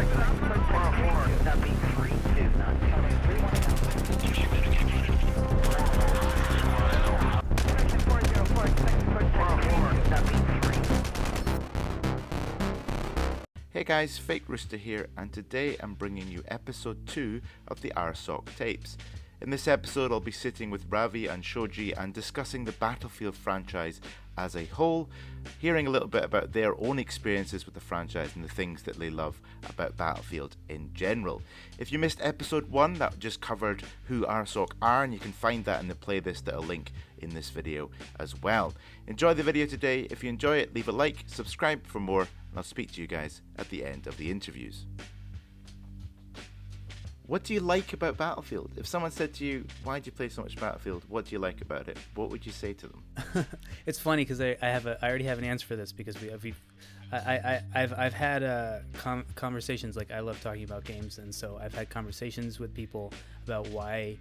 Hey guys, Fake Rooster here, and today I'm bringing you episode 2 of the RSOC tapes. In this episode I'll be sitting with Ravi and Shoji and discussing the Battlefield franchise as a whole, hearing a little bit about their own experiences with the franchise and the things that they love about Battlefield in general. If you missed episode 1, that just covered who RSOC are, and you can find that in the playlist that I'll link in this video as well. Enjoy the video today. If you enjoy it, leave a like, subscribe for more, and I'll speak to you guys at the end of the interviews. What do you like about Battlefield? If someone said to you, why do you play so much Battlefield? What do you like about it? What would you say to them? It's funny because I already have an answer for this, because I've had conversations. Like, I love talking about games, and so I've had conversations with people about why.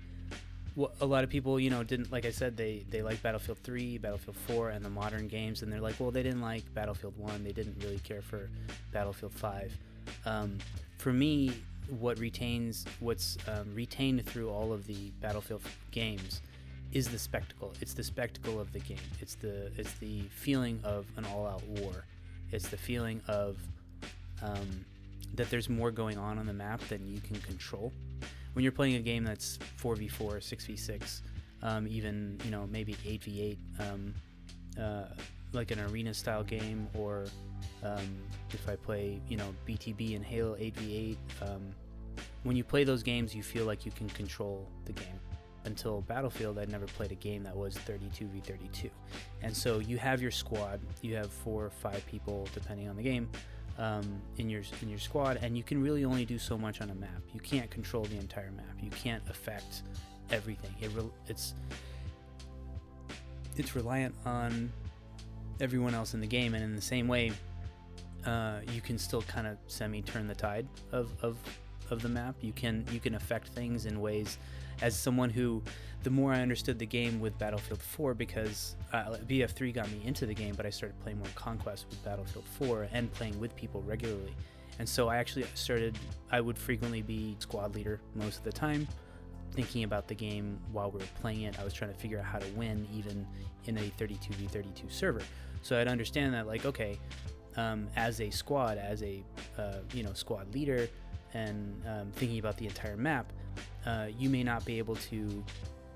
Well, a lot of people, didn't, like I said, they like Battlefield 3, Battlefield 4, and the modern games, and they're like, well, they didn't like Battlefield 1, they didn't really care for Battlefield 5. For me, what's retained through all of the Battlefield games is the spectacle. It's the spectacle of the game. It's the feeling of an all-out war. It's the feeling of that there's more going on the map than you can control. When you're playing a game that's 4v4, 6v6, even maybe 8v8, like an arena style game, or if I play BTB and Halo 8v8, when you play those games you feel like you can control the game. Until Battlefield, I'd never played a game that was 32v32, and so you have your squad, you have 4 or 5 people depending on the game, in your squad, and you can really only do so much on a map. You can't control the entire map. You can't affect everything. It's reliant on everyone else in the game, and in the same way, you can still kind of semi-turn the tide of the map. You can affect things in ways. As someone who, the more I understood the game with Battlefield 4, because BF3 got me into the game, but I started playing more Conquest with Battlefield 4 and playing with people regularly. And so I would frequently be squad leader most of the time, thinking about the game while we were playing it. I was trying to figure out how to win even in a 32v32 server. So I'd understand that, like, okay, as a squad, as a squad leader, and thinking about the entire map, you may not be able to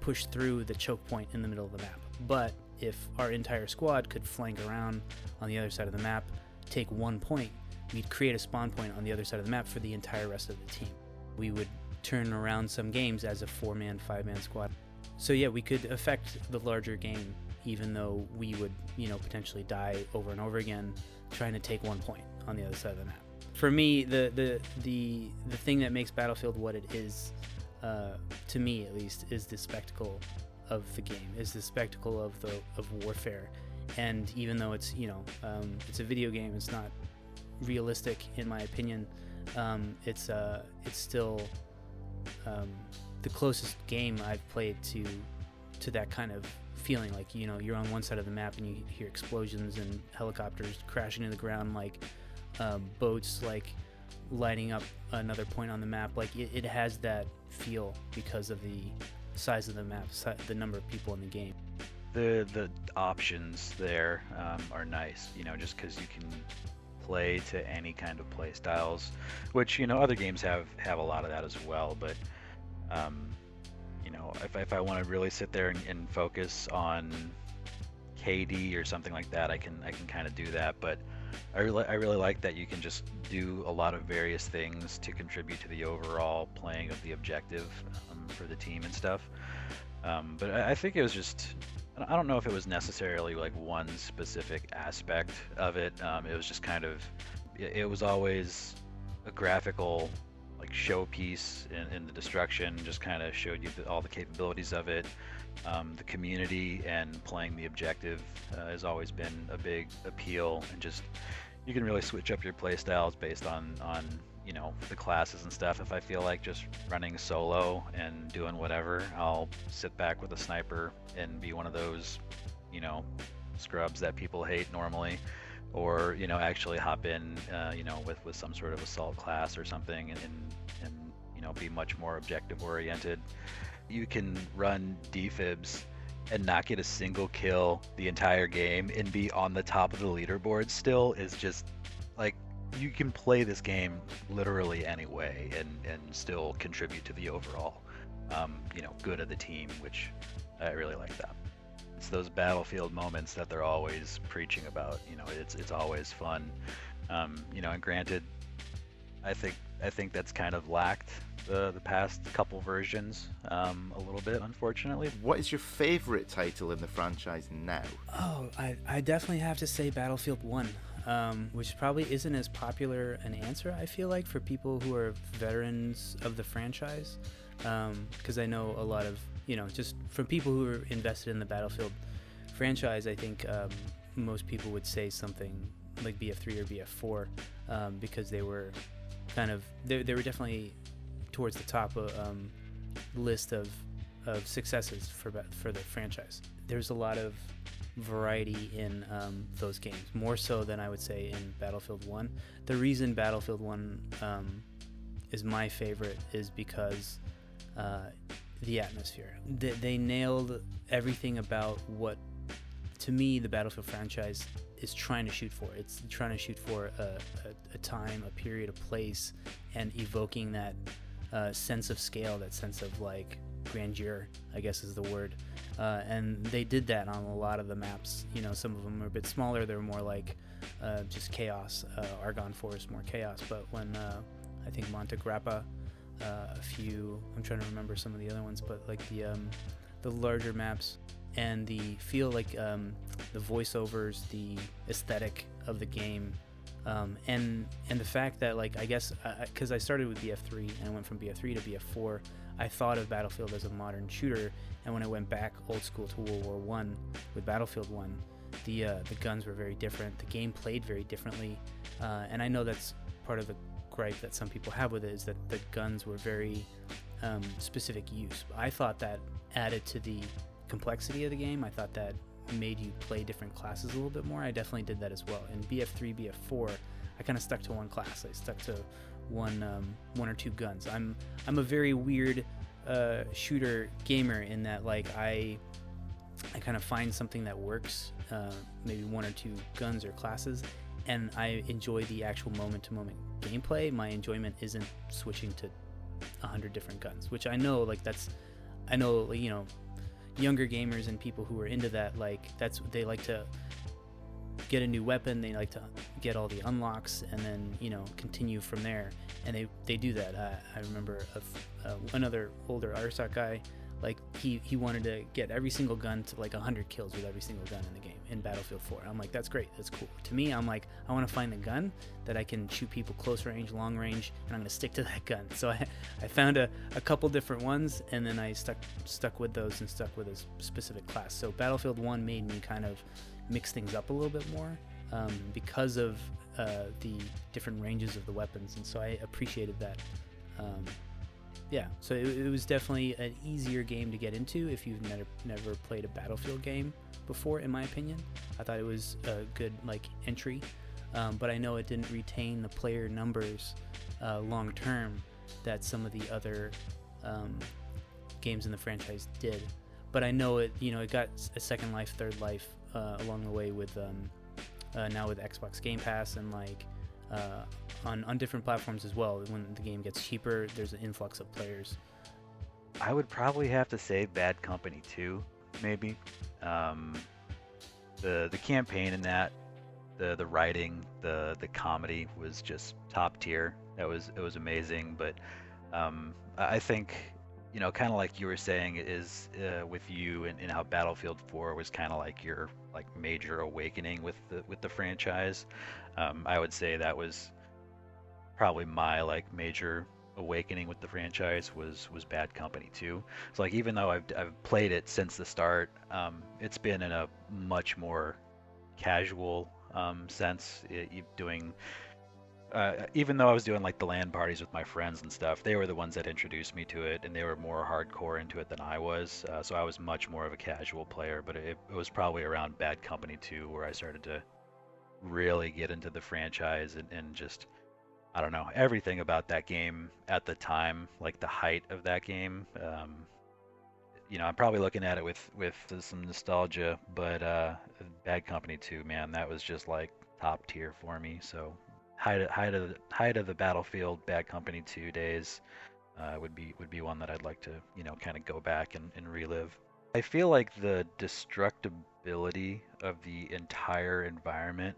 push through the choke point in the middle of the map. But if our entire squad could flank around on the other side of the map, take 1 point, we'd create a spawn point on the other side of the map for the entire rest of the team. We would turn around some games as a 4-man, 5-man squad. So yeah, we could affect the larger game, even though we would, potentially die over and over again trying to take 1 point on the other side of the map. For me, the thing that makes Battlefield what it is, to me at least, is the spectacle of the game, is the spectacle of warfare. And even though it's it's a video game, it's not realistic in my opinion. It's still the closest game I've played to that kind of feeling. Like, you're on one side of the map and you hear explosions and helicopters crashing to the ground, like boats like lighting up another point on the map. Like, it has that feel because of the size of the map, the number of people in the game. The options there are nice, just because you can play to any kind of play styles, which other games have a lot of that as well. But if I want to really sit there and focus on KD or something like that, I can kind of do that. But I really like that you can just do a lot of various things to contribute to the overall playing of the objective for the team and stuff. But I think it was just, I don't know if it was necessarily like one specific aspect of it. It was just kind of, it was always a graphical like showpiece in the destruction, just kind of showed you all the capabilities of it. The community and playing the objective has always been a big appeal, and just you can really switch up your play styles based on the classes and stuff. If I feel like just running solo and doing whatever, I'll sit back with a sniper and be one of those scrubs that people hate normally. or actually hop in with some sort of assault class or something, and be much more objective oriented. You can run defibs and not get a single kill the entire game and be on the top of the leaderboard still is just like, you can play this game literally any way and still contribute to the overall good of the team, which I really like that. It's those battlefield moments that they're always preaching about. It's always fun. And granted, I think that's kind of lacked the past couple versions a little bit, unfortunately. What is your favorite title in the franchise now? Oh, I definitely have to say Battlefield 1, which probably isn't as popular an answer, I feel like, for people who are veterans of the franchise, because I know a lot of, just from people who are invested in the Battlefield franchise, I think most people would say something like BF3 or BF4, because they were kind of, they were definitely towards the top of list of successes for the franchise. There's a lot of variety in those games, more so than I would say in Battlefield 1. The reason Battlefield 1 is my favorite is because the atmosphere. They nailed everything about what, to me, the Battlefield franchise is trying to shoot for. It's trying to shoot for a time, a period, a place, and evoking that sense of scale, that sense of like grandeur, I guess is the word. And they did that on a lot of the maps. Some of them are a bit smaller. They're more like just chaos. Argonne Forest, more chaos. But when I think Monte Grappa, a few, I'm trying to remember some of the other ones, but like the larger maps and the feel, like the voiceovers, the aesthetic of the game. And the fact that, like, I guess because I started with BF3 and I went from BF3 to BF4, I thought of Battlefield as a modern shooter, and when I went back old school to World War 1 with Battlefield 1, the guns were very different, the game played very differently, and I know that's part of the gripe that some people have with it, is that the guns were very specific use. I thought that added to the complexity of the game. I thought that made you play different classes a little bit more. I definitely did that as well. In BF3, BF4, I kind of stuck to one class. I stuck to one or two guns. I'm a very weird shooter gamer in that, like, I kind of find something that works, maybe one or two guns or classes, and I enjoy the actual moment-to-moment gameplay. My enjoyment isn't switching to 100 different guns, which I know, like, younger gamers and people who are into that, like, they like to get a new weapon, they like to get all the unlocks, and then continue from there, and they do that. I remember another older RSOC guy, like, he wanted to get every single gun to like 100 kills with every single gun in the game in Battlefield 4. I'm like, that's great, that's cool. To me, I'm like, I want to find a gun that I can shoot people close range, long range, and I'm going to stick to that gun. So I found a couple different ones, and then I stuck with those and stuck with a specific class. So Battlefield 1 made me kind of mix things up a little bit more because of the different ranges of the weapons, and so I appreciated that. So it was definitely an easier game to get into if you've never played a Battlefield game before, in my opinion. I thought it was a good, like, entry, but I know it didn't retain the player numbers long term that some of the other games in the franchise did. But I know it got a second life, third life along the way with now with Xbox Game Pass, and like on different platforms as well. When the game gets cheaper, there's an influx of players. I would probably have to say Bad Company 2, maybe. The campaign in that, the writing, the comedy was just top tier. It was amazing. But I think, kind of like you were saying, is with you and how Battlefield 4 was kind of like your like major awakening with the franchise. I would say that was probably my like major awakening with the franchise was Bad Company 2. So like, even though I've played it since the start, it's been in a much more casual sense. Even though I was doing like the LAN parties with my friends and stuff, they were the ones that introduced me to it, and they were more hardcore into it than I was. So I was much more of a casual player, but it was probably around Bad Company 2 where I started to really get into the franchise and just, I don't know, everything about that game at the time, like the height of that game. I'm probably looking at it with some nostalgia, but Bad Company 2, man, that was just like top tier for me. So height of the Battlefield Bad Company 2 days would be one that I'd like to kind of go back and relive. I feel like the destructibility of the entire environment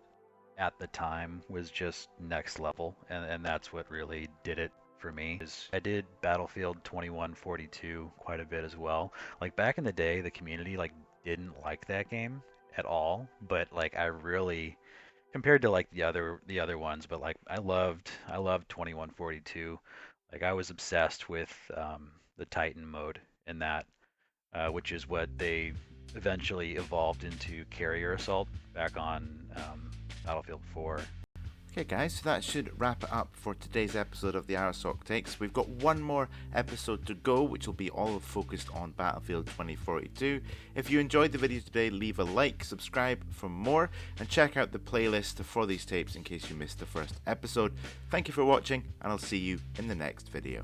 at the time was just next level, and that's what really did it for me. I did Battlefield 2142 quite a bit as well. Like back in the day, the community like didn't like that game at all, but like I really, compared to like the other ones, but like I loved 2142. Like I was obsessed with the Titan mode in that, which is what they eventually evolved into Carrier Assault back on Battlefield 4. Okay guys, so that should wrap it up for today's episode of the RSOC Takes. We've got one more episode to go, which will be all focused on Battlefield 2042. If you enjoyed the video today, leave a like, subscribe for more, and check out the playlist for these tapes in case you missed the first episode. Thank you for watching, and I'll see you in the next video.